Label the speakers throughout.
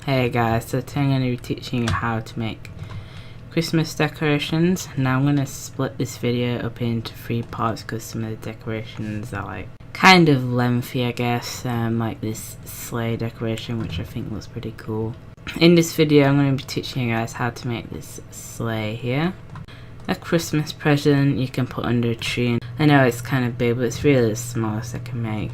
Speaker 1: Hey guys, so today I'm going to be teaching you how to make Christmas decorations. Now I'm going to split this video up into 3 parts because some of the decorations are like kind of lengthy, I guess, like this sleigh decoration, which I think looks pretty cool. In this video I'm going to be teaching you guys how to make this sleigh here. A Christmas present you can put under a tree. I know it's kind of big, but it's really the smallest I can make.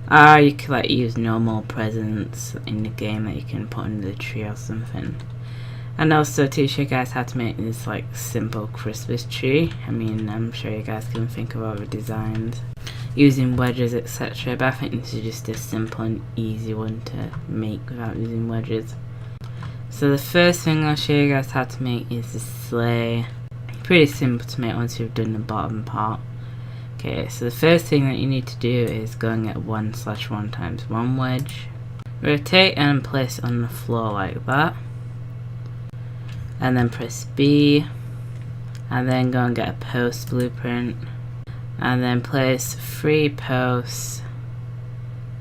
Speaker 1: Or you could like use normal presents in the game that you can put under the tree or something. And also teach you guys how to make this like simple Christmas tree. I mean, I'm sure you guys can think of other designs using wedges, etc. But I think this is just a simple and easy one to make without using wedges. So the first thing I'll show you guys how to make is the sleigh. Pretty simple to make once you've done the bottom part. Okay, so the first thing that you need to do is go and get 1/1 times 1 wedge. Rotate and place on the floor like that. And then press B. And then go and get a post blueprint. And then place 3 posts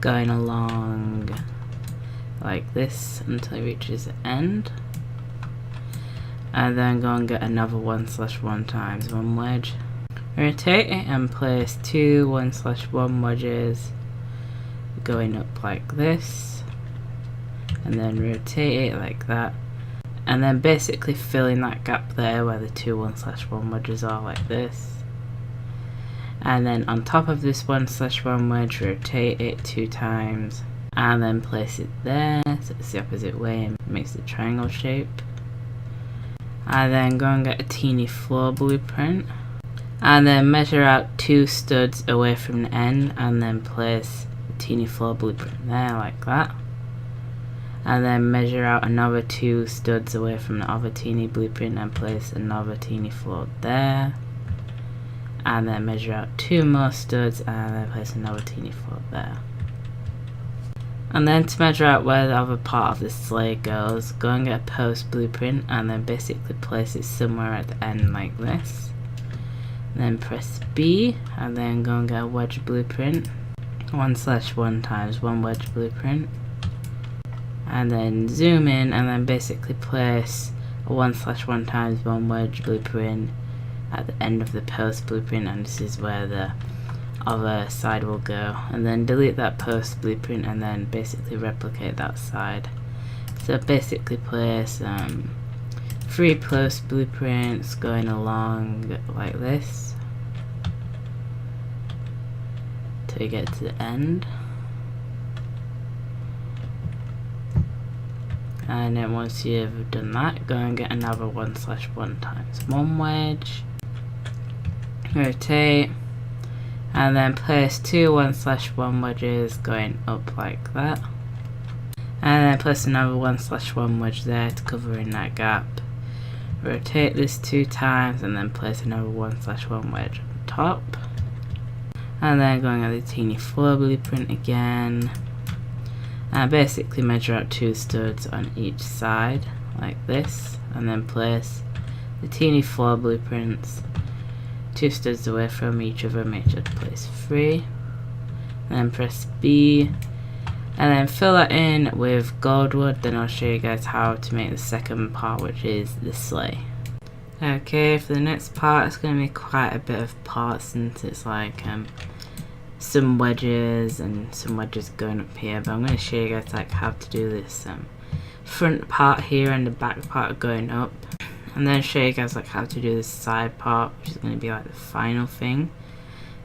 Speaker 1: going along like this until it reaches the end. And then go and get another 1/1 times 1 wedge. Rotate it and place 2 1/1 wedges going up like this, and then rotate it like that, and then basically fill in that gap there where the 2 1/1 wedges are like this. And then on top of this 1/1 wedge, rotate it 2 times and then place it there so it's the opposite way and makes the triangle shape. And then go and get a teeny floor blueprint. And then measure out 2 studs away from the end and then place a teeny floor blueprint there like that. And then measure out another 2 studs away from the other teeny blueprint and place another teeny floor there. And then measure out 2 more studs and then place another teeny floor there. And then to measure out where the other part of the sleigh goes, go and get a post blueprint and then basically place it somewhere at the end like this. Then press B and then go and get a wedge blueprint, 1/1 times 1 wedge blueprint, and then zoom in and then basically place a 1/1 times 1 wedge blueprint at the end of the post blueprint, and this is where the other side will go. And then delete that post blueprint and then basically replicate that side. So basically place 3 post blueprints going along like this till you get to the end. And then once you've done that, go and get another 1/1 times 1 wedge. Rotate. And then place 2 1/1 wedges going up like that. And then place another 1/1 wedge there to cover in that gap. Rotate this 2 times and then place another 1/1 wedge on top. And then going at the teeny floor blueprint again. And basically measure out 2 studs on each side like this. And then place the teeny floor blueprints 2 studs away from each other, make sure to place 3. And then press B. And then fill that in with goldwood. Then I'll show you guys how to make the second part, which is the sleigh. Okay, for the next part it's going to be quite a bit of parts since it's like some wedges and some wedges going up here. But I'm going to show you guys like how to do this front part here and the back part going up. And then show you guys like how to do this side part, which is going to be like the final thing.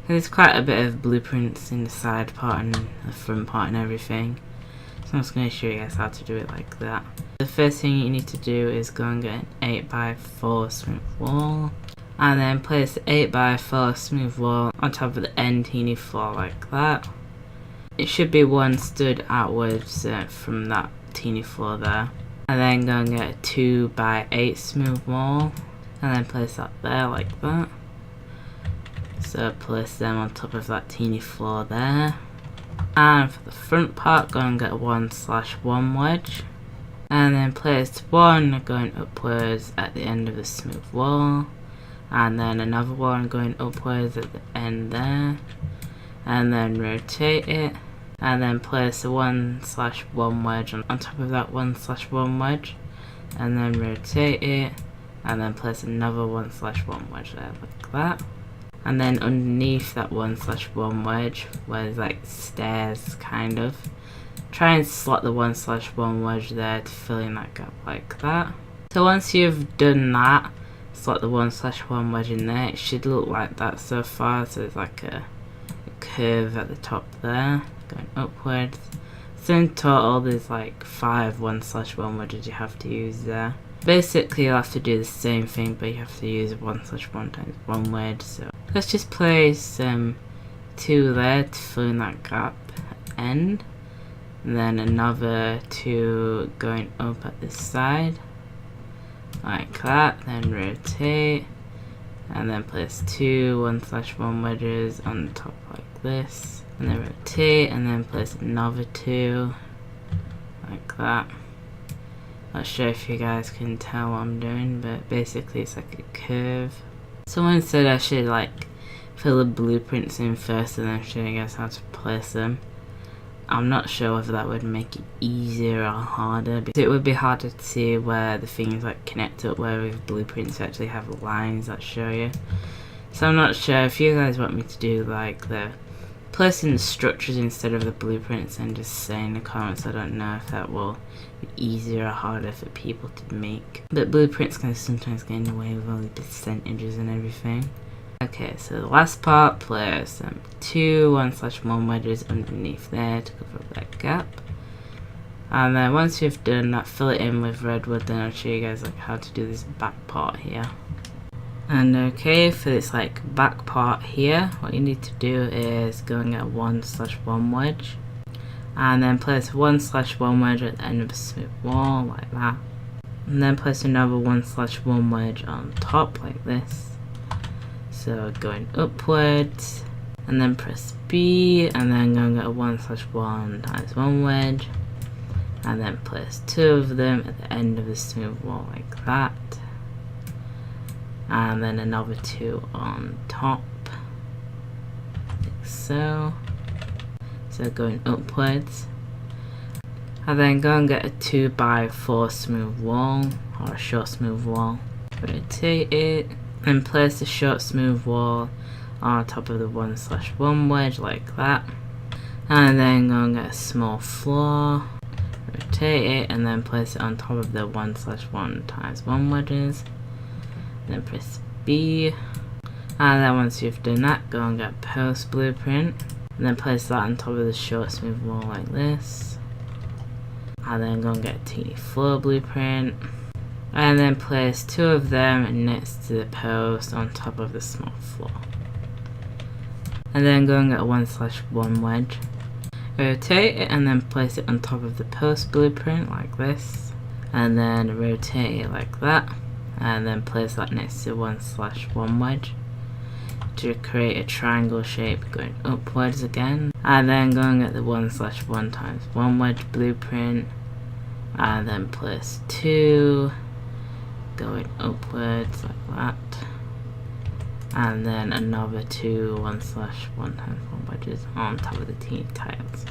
Speaker 1: There's quite a bit of blueprints in the side part and the front part and everything. So I'm just going to show you guys how to do it like that. The first thing you need to do is go and get an 8x4 smooth wall. And then place the 8x4 smooth wall on top of the end teeny floor like that. It should be 1 stud outwards from that teeny floor there. And then go and get a 2x8 smooth wall. And then place that there like that. So place them on top of that teeny floor there. And for the front part, go and get a 1/1 wedge. And then place 1 going upwards at the end of the smooth wall. And then another one going upwards at the end there. And then rotate it. and then place a 1/1 wedge on top of that 1/1 wedge, and then rotate it, and then place another 1/1 wedge there, like that. And then underneath that 1/1 wedge, where there's like stairs kind of, try and slot the 1/1 wedge there to fill in that gap like that. So once you've done that, slot the 1/1 wedge in there. It should look like that so far. So it's like a curve at the top there, going upwards. So in total there's like 5 1/1 wedges you have to use there. Basically you'll have to do the same thing, but you have to use 1/1 times 1 wedge. So let's just place 2 there to fill in that gap end, and then another 2 going up at this side like that, then rotate, and then place 2 1/1 wedges on the top like this, and then rotate, and then place another 2 like that. Not sure if you guys can tell what I'm doing, but basically it's like a curve. Someone said I should like fill the blueprints in first and then show you guys how to place them. I'm not sure whether that would make it easier or harder, because it would be harder to see where the things like connect up, where with blueprints you actually have lines that show you. So I'm not sure if you guys want me to do like the placing the structures instead of the blueprints, and just say in the comments. I don't know if that will be easier or harder for people to make, but blueprints can sometimes get in the way with all the percentages and everything. Okay, so the last part, place 2 1/1 wedges underneath there to cover up that gap, and then once you've done that, fill it in with redwood. Then I'll show you guys like how to do this back part here. And okay, for this like back part here, what you need to do is go and get a 1/1 wedge, and then place 1/1 wedge at the end of a smooth wall like that, and then place another 1/1 wedge on top like this. So going upwards, and then press B, and then go and get a 1/1 times 1 wedge, and then place 2 of them at the end of the smooth wall like that, and then another 2 on top like so. So going upwards, and then go and get a 2x4 smooth wall, or a short smooth wall, rotate it, and place the short smooth wall on top of the 1/1 wedge like that, and then go and get a small floor, rotate it, and then place it on top of the 1/1 times 1 wedges, and then press B, and then once you've done that, go and get post blueprint, and then place that on top of the short smooth wall like this, and then go and get a teeny floor blueprint, and then place 2 of them next to the post on top of the small floor, and then go and get a 1/1 wedge, rotate it, and then place it on top of the post blueprint like this, and then rotate it like that, and then place that next to 1/1 wedge to create a triangle shape going upwards again, and then go and get the 1/1 times 1 wedge blueprint, and then place 2 going upwards like that, and then another 2 1/1 times 1 wedges on top of the teeny tiles.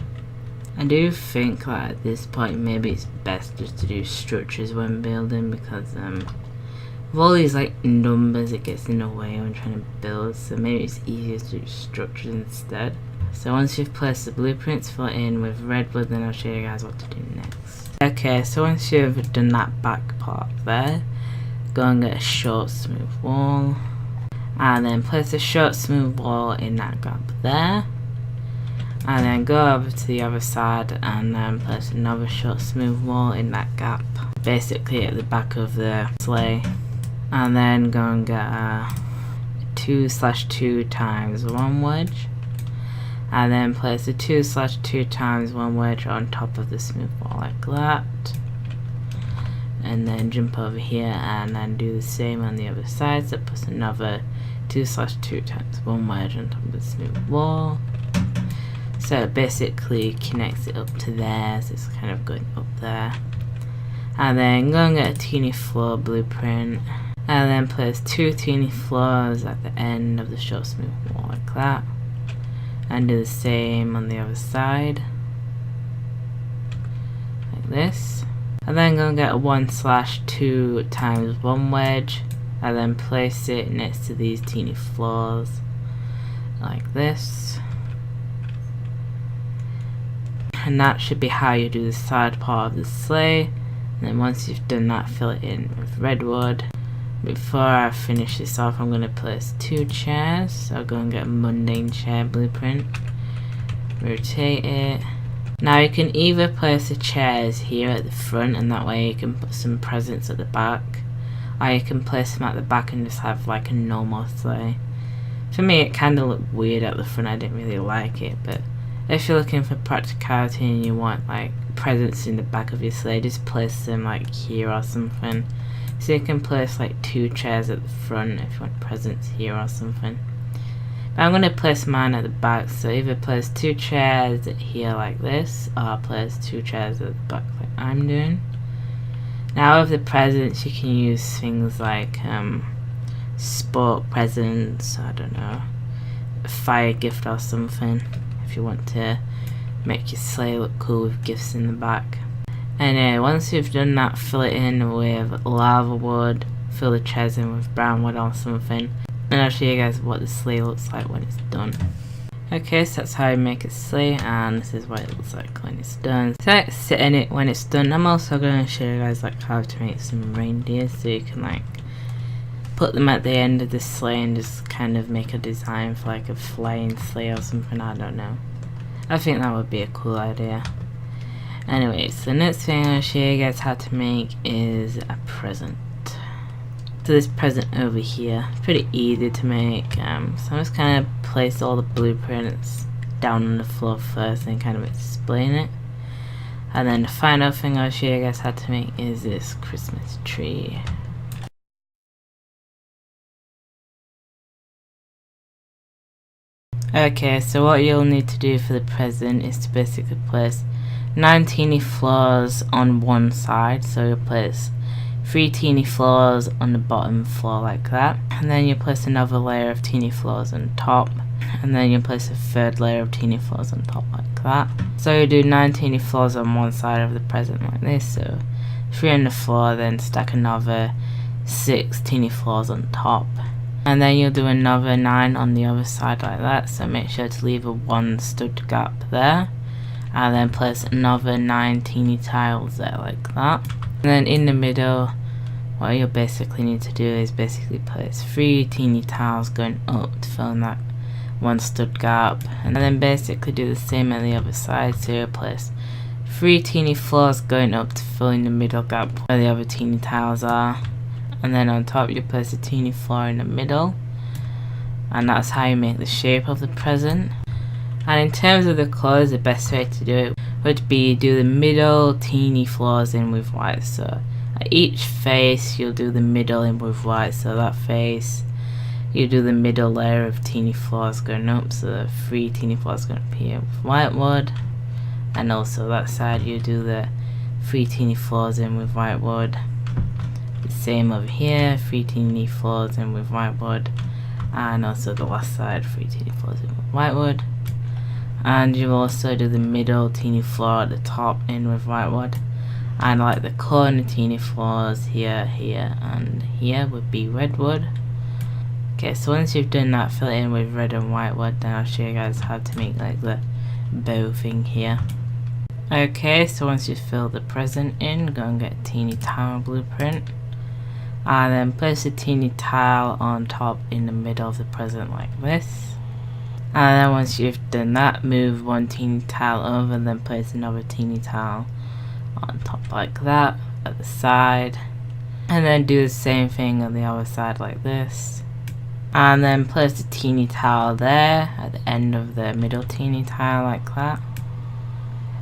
Speaker 1: I do think that at this point maybe it's best just to do structures when building, because with all these like numbers it gets in the way when trying to build, so maybe it's easier to do structures instead. So once you've placed the blueprints, fill it in with redwood, then I'll show you guys what to do next. Okay, so once you've done that back part there, go and get a short smooth wall, and then place a short smooth wall in that gap there, and then go over to the other side and then place another short smooth wall in that gap, basically at the back of the sleigh, and then go and get a 2/2 times 1 wedge, and then place a 2/2 times 1 wedge on top of the smooth wall like that, and then jump over here and then do the same on the other side. So put another 2/2 times 1 wedge on top of the smooth wall, so it basically connects it up to there, so it's kind of going up there, and then go and get a teeny floor blueprint, and then place 2 teeny floors at the end of the short smooth wall like that, and do the same on the other side, this. And then go and get a 1/2 times 1 wedge, and then place it next to these teeny floors like this. And that should be how you do the side part of the sleigh. And then once you've done that, fill it in with redwood. Before I finish this off, I'm going to place 2 chairs. So I'll go and get a mundane chair blueprint, rotate it. Now you can either place the chairs here at the front, and that way you can put some presents at the back, or you can place them at the back and just have like a normal sleigh. For me it kind of looked weird at the front, I didn't really like it, but if you're looking for practicality and you want like presents in the back of your sleigh, just place them like here or something. So you can place like 2 chairs at the front if you want presents here or something. But I'm going to place mine at the back, so either place 2 chairs here like this, or place 2 chairs at the back like I'm doing. Now with the presents you can use things like sport presents, I don't know, a fire gift or something, if you want to make your sleigh look cool with gifts in the back. And once you've done that, fill it in with lava wood, fill the chairs in with brown wood or something, and I'll show you guys what the sleigh looks like when it's done. Okay, so that's how you make a sleigh, and this is what it looks like when it's done. So let's sit in it when it's done. I'm also going to show you guys like how to make some reindeers, so you can like put them at the end of the sleigh and just kind of make a design for like a flying sleigh or something, I don't know. I think that would be a cool idea. Anyways, the next thing I'll show you guys how to make is a present. So this present over here, pretty easy to make, so I'm just kind of place all the blueprints down on the floor first and kind of explain it. And then the final thing I'll show you guys how to make is this Christmas tree. Okay, so what you'll need to do for the present is to basically place 9 teeny floors on one side, so you'll place 3 teeny floors on the bottom floor like that, and then you place another layer of teeny floors on top, and then you place a 3rd layer of teeny floors on top like that. So you do 9 teeny floors on one side of the present like this, so 3 on the floor, then stack another 6 teeny floors on top, and then you'll do another 9 on the other side like that, so make sure to leave a 1 stud gap there, and then place another 9 teeny tiles there like that. And then in the middle, what you'll basically need to do is basically place 3 teeny tiles going up to fill in that 1 stud gap, and then basically do the same on the other side, so you'll place 3 teeny floors going up to fill in the middle gap where the other teeny tiles are, and then on top you place a teeny floor in the middle, and that's how you make the shape of the present. And in terms of the colours, the best way to do it would be do the middle teeny floors in with white. So at each face you'll do the middle in with white, so that face you do the middle layer of teeny floors going up, so the 3 teeny floors going up here with white wood, and also that side you do the 3 teeny floors in with white wood. The same over here, 3 teeny floors in with white wood, and also the last side 3 teeny floors in with white wood. And you also do the middle teeny floor at the top in with white wood, and like the corner teeny floors here, here and here would be redwood. Okay, so once you've done that, fill it in with red and white wood, then I'll show you guys how to make like the bow thing here. Okay, so once you've filled the present in, go and get a teeny tile blueprint, and then place a teeny tile on top in the middle of the present like this. And then once you've done that, move 1 teeny tile over, and then place another teeny tile on top like that at the side, and then do the same thing on the other side like this, and then place a teeny tile there at the end of the middle teeny tile like that,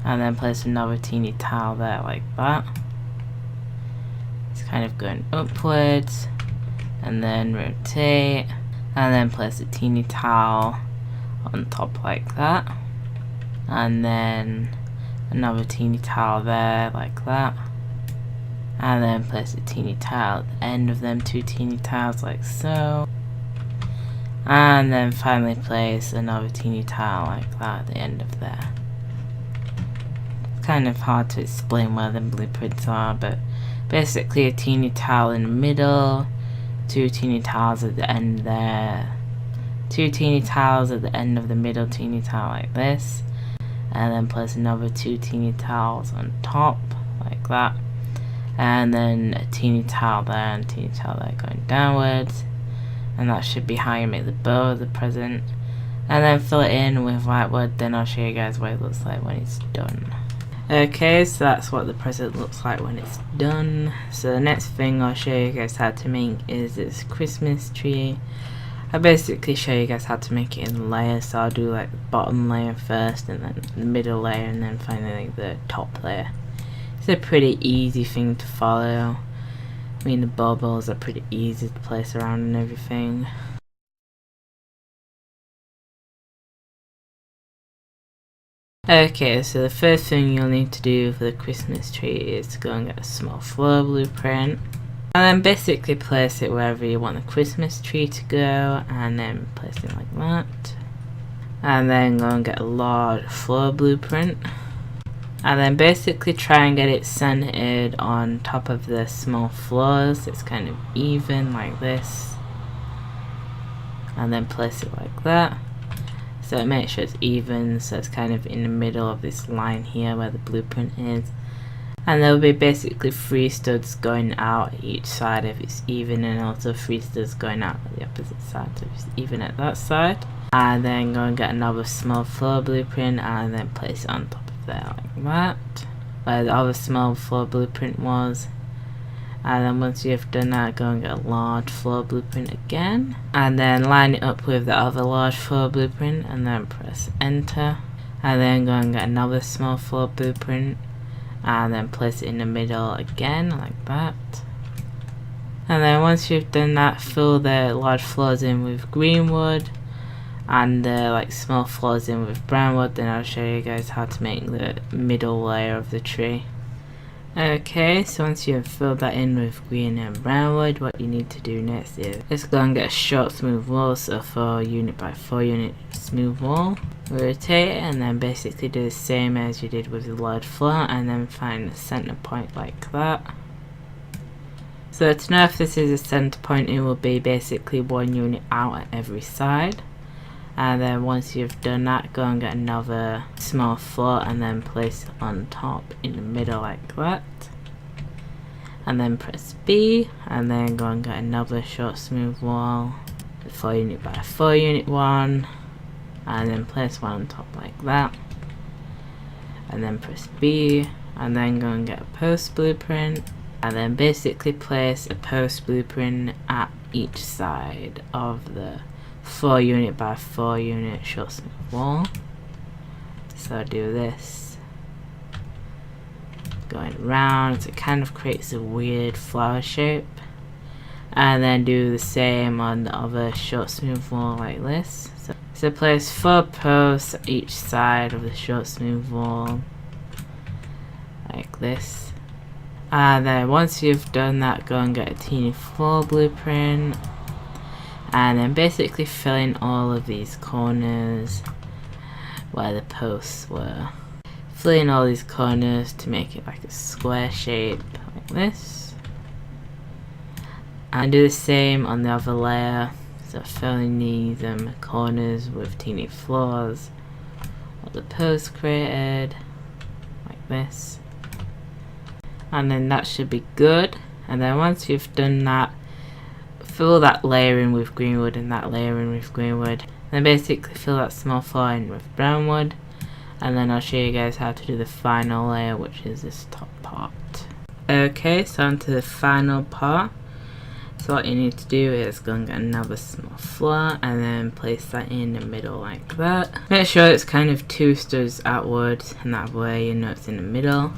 Speaker 1: and then place another teeny tile there like that. It's kind of going upwards, and then rotate, and then place a teeny tile on top like that, and then another teeny tile there like that, and then place a teeny tile at the end of them 2 teeny tiles like so, and then finally place another teeny tile like that at the end of there. kind of hard to explain where the blueprints are, but basically a teeny tile in the middle, 2 teeny tiles at the end there, 2 teeny tiles at the end of the middle teeny tile like this, and then place another 2 teeny tiles on top like that, and then a teeny tile there and a teeny tile there going downwards, and that should be how you make the bow of the present. And then fill it in with white wood, then I'll show you guys what it looks like when it's done. Okay, so that's what the present looks like when it's done. So the next thing I'll show you guys how to make is this Christmas tree. I basically show you guys how to make it in layers, so I'll do like the bottom layer first, and then the middle layer, and then finally the top layer. It's a pretty easy thing to follow. I mean, the baubles are pretty easy to place around and everything. Okay, so the first thing you'll need to do for the Christmas tree is to go and get a small floor blueprint, and then basically place it wherever you want the Christmas tree to go, and then place it like that. And then go and get a large floor blueprint, and then basically try and get it centered on top of the small floors so it's kind of even like this, and then place it like that. So make sure it's even, so it's kind of in the middle of this line here where the blueprint is. And there will be basically 3 studs going out each side if it's even, and also 3 studs going out at the opposite side if it's even at that side. And then go and get another small floor blueprint, and then place it on top of there like that, where the other small floor blueprint was. And then once you've done that, go and get a large floor blueprint again, and then line it up with the other large floor blueprint, and then press enter, and then go and get another small floor blueprint, and then place it in the middle again like that. And then once you've done that, fill the large floors in with green wood and the like small floors in with brown wood. Then I'll show you guys how to make the middle layer of the tree. Okay, so once you've filled that in with green and brown wood, what you need to do next is just go and get a short smooth wall, so 4 unit by 4 unit smooth wall. Rotate it, and then basically do the same as you did with the large floor, and then find the center point like that. So to know if this is a center point, it will be basically 1 unit out at every side. And then once you've done that, go and get another small floor and then place it on top in the middle like that. And then press B, and then go and get another short smooth wall, 4 unit by 4 unit one, and then place one on top like that. And then press B, and then go and get a post blueprint, and then basically place a post blueprint at each side of the 4 unit by 4 unit short smooth wall. So do this, going around, so it kind of creates a weird flower shape, and then do the same on the other short smooth wall like this. So place 4 posts at each side of the short smooth wall like this. And then once you've done that, go and get a teeny floor blueprint, and then basically fill in all of these corners where the posts were. Fill in all these corners to make it like a square shape like this, and do the same on the other layer. So fill in these corners with teeny floors what the post created like this, and then that should be good. And then once you've done that, fill that layer in with green wood and that layer in with green wood. Then basically fill that small floor in with brown wood, and then I'll show you guys how to do the final layer, which is this top part. Okay, so on to the final part. So what you need to do is go and get another small floor and then place that in the middle like that. Make sure it's kind of 2 studs outwards, and that way you know it's in the middle.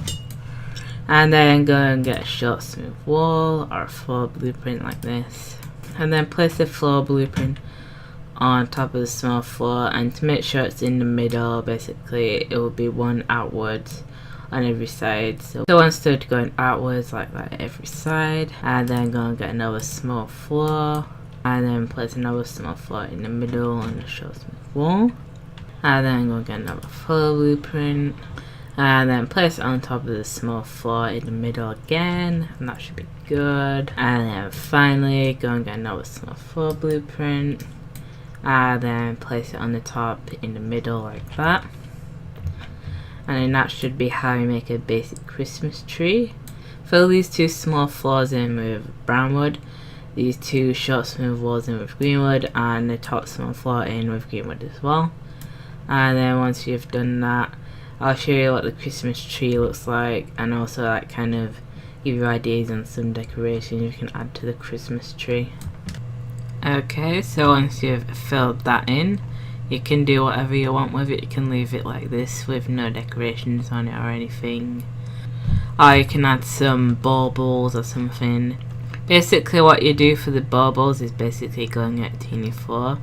Speaker 1: And then go and get a short smooth wall or a floor blueprint like this, and then place the floor blueprint on top of the small floor, and to make sure it's in the middle, basically it will be 1 outwards on every side. So 1 stud going outwards like that every side, and then go and get another small floor, and then place another small floor in the middle on the short smooth wall, and then go and get another floor blueprint, and then place it on top of the small floor in the middle again, and that should be good. And then finally go and get another small floor blueprint, and then place it on the top in the middle like that. And then that should be how you make a basic Christmas tree. Fill these two small floors in with brown wood, these two short smooth walls in with green wood, and the top small floor in with green wood as well. And then once you've done that, I'll show you what the Christmas tree looks like, and also like kind of give you ideas on some decorations you can add to the Christmas tree. Okay, so once you've filled that in, you can do whatever you want with it. You can leave it like this with no decorations on it or anything, or you can add some baubles or something. Basically what you do for the baubles is basically going at teeny floor,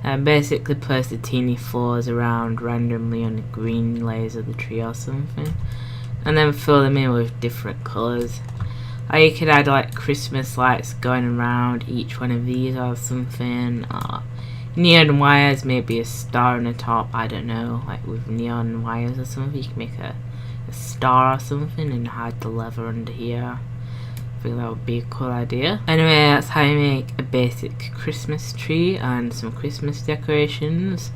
Speaker 1: and basically place the teeny floors around randomly on the green layers of the tree or something, and then fill them in with different colours. Or you could add like Christmas lights going around each one of these or something, or neon wires, maybe a star on the top, I don't know, like with neon wires or something. You can make a star or something and hide the leather under here. I think that would be a cool idea. Anyway, that's how you make a basic Christmas tree and some Christmas decorations.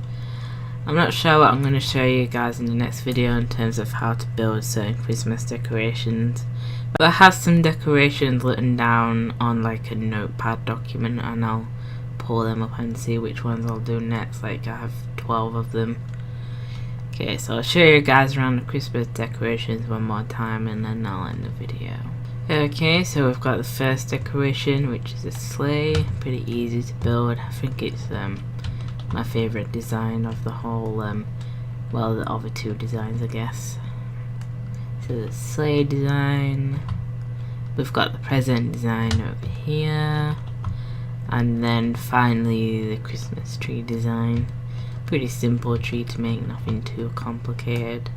Speaker 1: I'm not sure what I'm going to show you guys in the next video in terms of how to build certain Christmas decorations, but I have some decorations written down on like a notepad document, and I'll pull them up and see which ones I'll do next. Like I have 12 of them. Okay, so I'll show you guys around the Christmas decorations one more time and then I'll end the video. Okay, so we've got the first decoration, which is a sleigh. Pretty easy to build. I think it's my favourite design of the whole, well, the other two designs I guess. So the sleigh design, we've got the present design over here, and then finally the Christmas tree design. Pretty simple tree to make, nothing too complicated.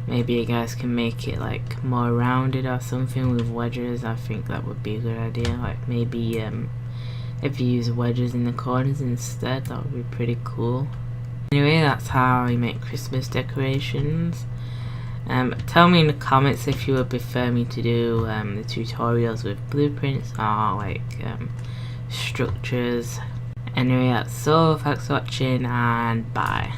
Speaker 1: Maybe you guys can make it like more rounded or something with wedges. I think that would be a good idea. Like maybe if you use wedges in the corners instead, that would be pretty cool. Anyway, that's how you make Christmas decorations. Tell me in the comments if you would prefer me to do the tutorials with blueprints or like structures. Anyway, that's all. Thanks for watching and bye.